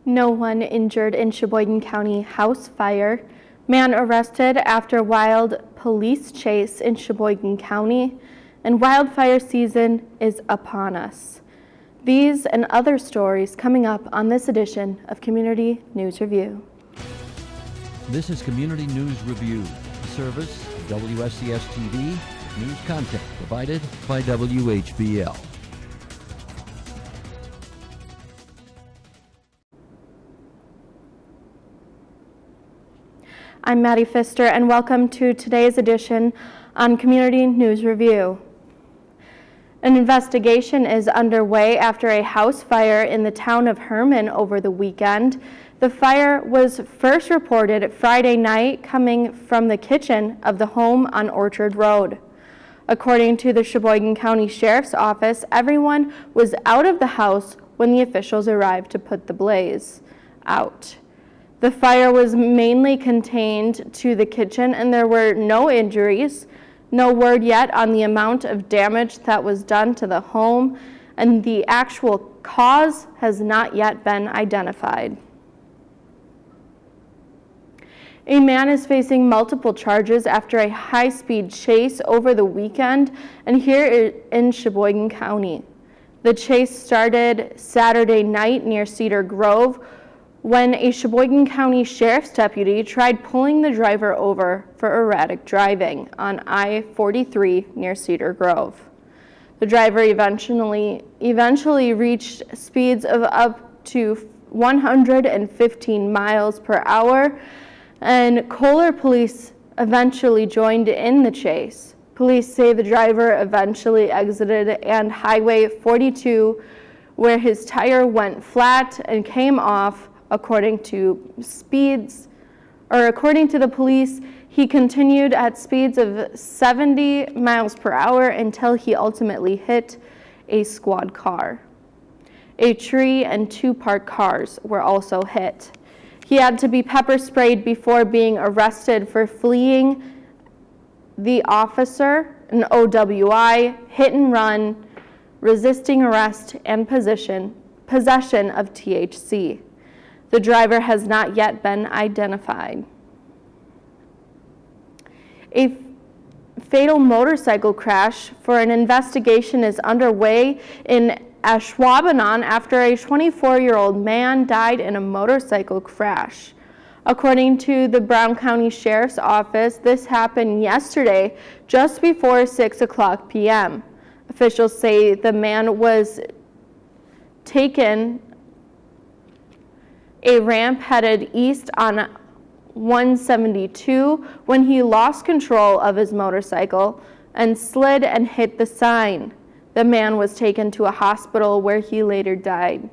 No one injured in Sheboygan County house fire. Man arrested after wild police chase in Sheboygan County. And wildfire season is upon us. These and other stories coming up on this edition of Community News Review. This is Community News Review, a service of WSCS TV, news content provided by WHBL. I'm Maddie Pfister, and welcome to today's edition on Community News Review. An investigation is underway after a house fire in the town of Herman over the weekend. The fire was first reported Friday night coming from the kitchen of the home on Orchard Road. According to the Sheboygan County Sheriff's Office, everyone was out of the house when the officials arrived to put the blaze out. The fire was mainly contained to the kitchen and there were no injuries. No word yet on the amount of damage that was done to the home, and the actual cause has not yet been identified. A man is facing multiple charges after a high-speed chase over the weekend and here in Sheboygan County. The chase started Saturday night near Cedar Grove when a Sheboygan County Sheriff's deputy tried pulling the driver over for erratic driving on I-43 near Cedar Grove. The driver eventually reached speeds of up to 115 miles per hour, and Kohler police eventually joined in the chase. Police say the driver eventually exited and Highway 42 where his tire went flat and came off. According to the police, he continued at speeds of 70 miles per hour until he ultimately hit a squad car. A tree and two parked cars were also hit. He had to be pepper sprayed before being arrested for fleeing the officer, an OWI, hit and run, resisting arrest, and possession of THC. The driver has not yet been identified. A fatal motorcycle crash for an investigation is underway in Ashwaubenon after a 24-year-old man died in a motorcycle crash. According to the Brown County Sheriff's Office, this happened yesterday just before 6:00 p.m. Officials say the man was taken a ramp headed east on 172 when he lost control of his motorcycle and slid and hit the sign. The man was taken to a hospital where he later died.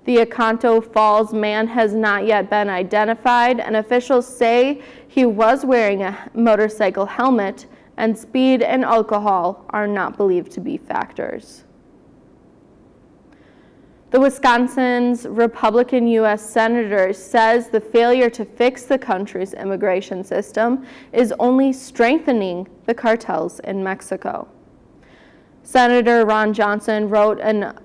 The Oconto Falls man has not yet been identified, and officials say he was wearing a motorcycle helmet, and speed and alcohol are not believed to be factors. The Wisconsin's Republican U.S. Senator says the failure to fix the country's immigration system is only strengthening the cartels in Mexico. Senator Ron Johnson wrote an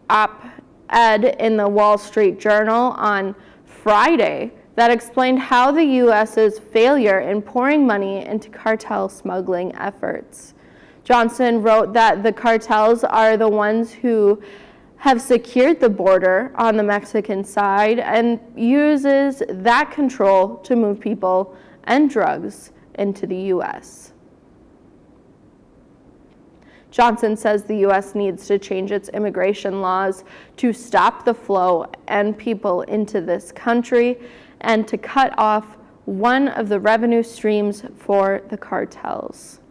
op-ed in the Wall Street Journal on Friday that explained how the U.S.'s failure in pouring money into cartel smuggling efforts. Johnson wrote that the cartels are the ones who have secured the border on the Mexican side and uses that control to move people and drugs into the U.S. Johnson says the U.S. needs to change its immigration laws to stop the flow and people into this country and to cut off one of the revenue streams for the cartels.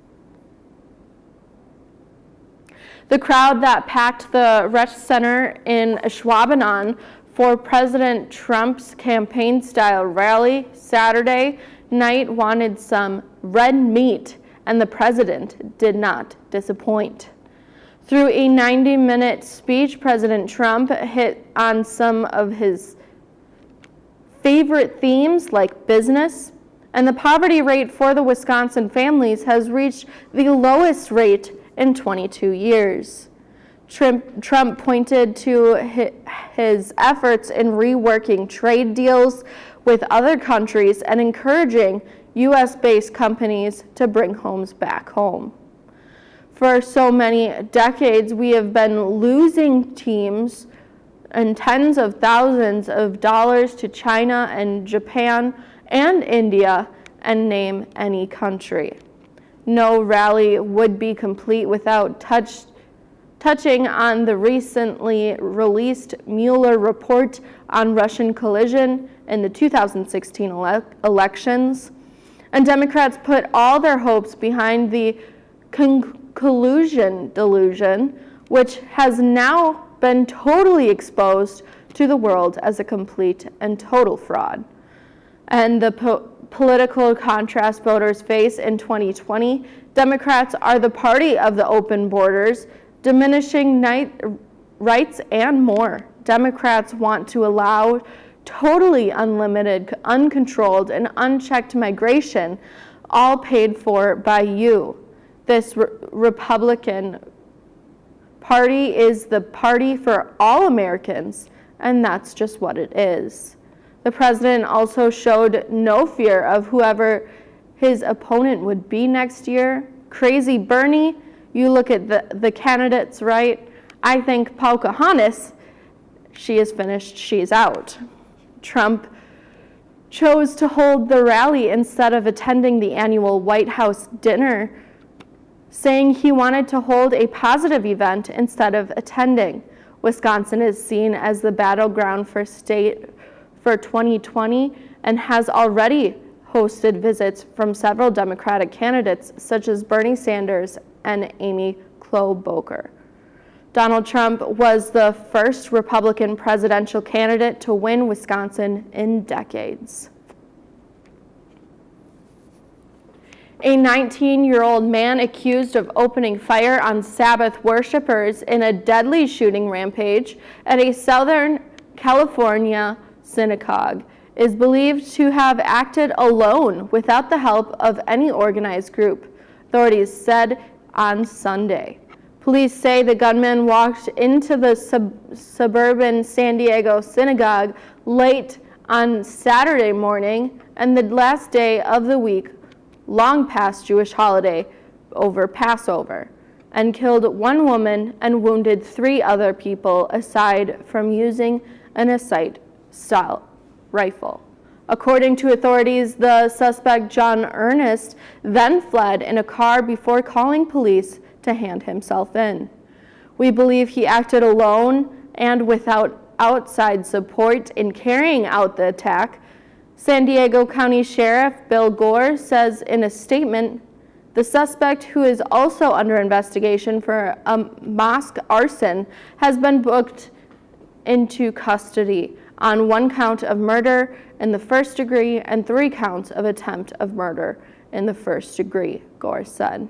The crowd that packed the Resch Center in Ashwaubenon for President Trump's campaign-style rally Saturday night wanted some red meat, and the president did not disappoint. Through a 90-minute speech, President Trump hit on some of his favorite themes like business, and the poverty rate for the Wisconsin families has reached the lowest rate in 22 years. Trump pointed to his efforts in reworking trade deals with other countries and encouraging U.S.-based companies to bring homes back home. For so many decades, we have been losing teams and tens of thousands of dollars to China and Japan and India, and name any country. No rally would be complete without touching on the recently released Mueller report on Russian collusion in the 2016 elections. And Democrats put all their hopes behind the collusion delusion, which has now been totally exposed to the world as a complete and total fraud. And the political contrast voters face in 2020, Democrats are the party of the open borders, diminishing rights and more. Democrats want to allow totally unlimited, uncontrolled, and unchecked migration, all paid for by you. This Republican Party is the party for all Americans, and that's just what it is. The president also showed no fear of whoever his opponent would be next year. Crazy Bernie, you look at the candidates, right? I think Pocahontas, she is finished, she's out. Trump chose to hold the rally instead of attending the annual White House dinner, saying he wanted to hold a positive event instead of attending. Wisconsin is seen as the battleground for 2020 and has already hosted visits from several Democratic candidates such as Bernie Sanders and Amy Klobuchar. Donald Trump was the first Republican presidential candidate to win Wisconsin in decades. A 19-year-old man accused of opening fire on Sabbath worshipers in a deadly shooting rampage at a Southern California synagogue is believed to have acted alone without the help of any organized group, authorities said on Sunday. Police say the gunman walked into the suburban San Diego synagogue late on Saturday morning and the last day of the week, long past Jewish holiday over Passover, and killed one woman and wounded 3 other people aside from using an assault-style rifle. According to authorities, the suspect, John Ernest, then fled in a car before calling police to hand himself in. We believe he acted alone and without outside support in carrying out the attack, San Diego County Sheriff Bill Gore says in a statement. The suspect, who is also under investigation for a mosque arson, has been booked into custody on 1 count of murder in the first degree and 3 counts of attempt of murder in the first degree, Gore said.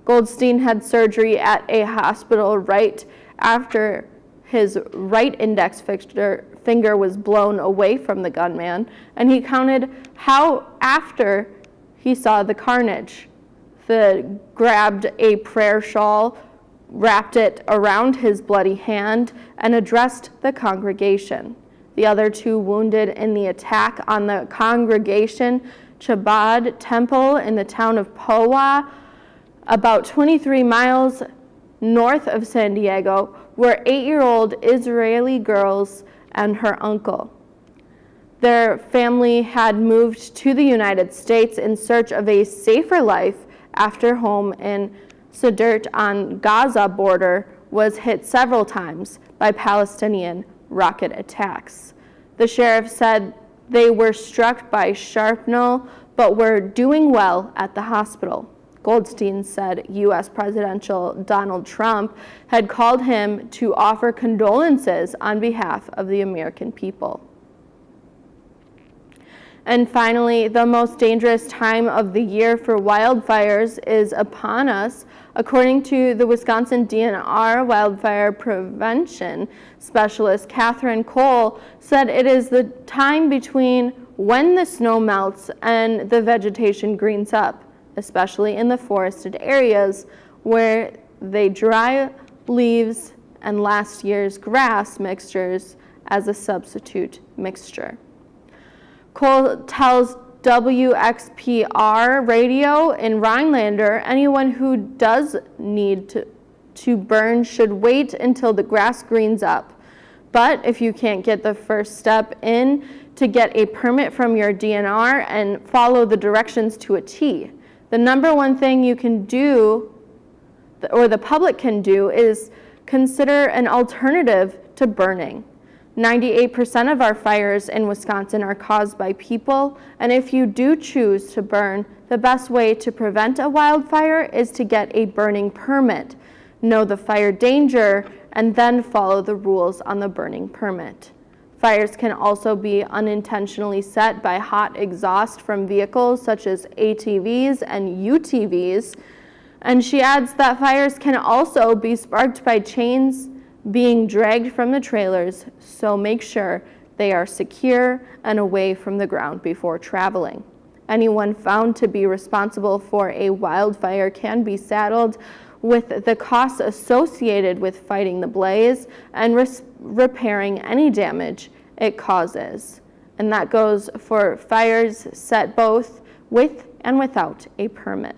Goldstein had surgery at a hospital right after his right index finger was blown away from the gunman, and he counted how after he saw the carnage. He grabbed a prayer shawl, wrapped it around his bloody hand, and addressed the congregation. The other 2 wounded in the attack on the congregation Chabad Temple in the town of Poway, about 23 miles north of San Diego, were 8-year-old Israeli girls and her uncle. Their family had moved to the United States in search of a safer life after home in Sderot on Gaza border was hit several times by Palestinian rocket attacks. The sheriff said they were struck by shrapnel but were doing well at the hospital. Goldstein said U.S. President Donald Trump had called him to offer condolences on behalf of the American people. And finally, the most dangerous time of the year for wildfires is upon us. According to the Wisconsin DNR wildfire prevention specialist Catherine Cole, said it is the time between when the snow melts and the vegetation greens up, especially in the forested areas where they dry leaves, and last year's grass mixtures as a substitute mixture. Cole tells WXPR radio in Rhinelander anyone who does need to burn should wait until the grass greens up. But if you can't get the first step in to get a permit from your DNR and follow the directions to a T, the number one thing you can do, or the public can do, is consider an alternative to burning. 98% of our fires in Wisconsin are caused by people, and if you do choose to burn, the best way to prevent a wildfire is to get a burning permit, know the fire danger, and then follow the rules on the burning permit. Fires can also be unintentionally set by hot exhaust from vehicles such as ATVs and UTVs, and she adds that fires can also be sparked by chains being dragged from the trailers, so make sure they are secure and away from the ground before traveling. Anyone found to be responsible for a wildfire can be saddled with the costs associated with fighting the blaze and repairing any damage it causes. And that goes for fires set both with and without a permit.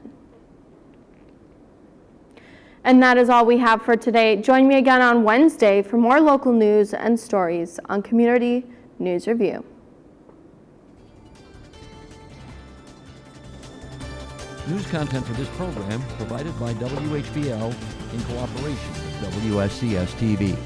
And that is all we have for today. Join me again on Wednesday for more local news and stories on Community News Review. News content for this program provided by WHBL in cooperation with WSCS TV.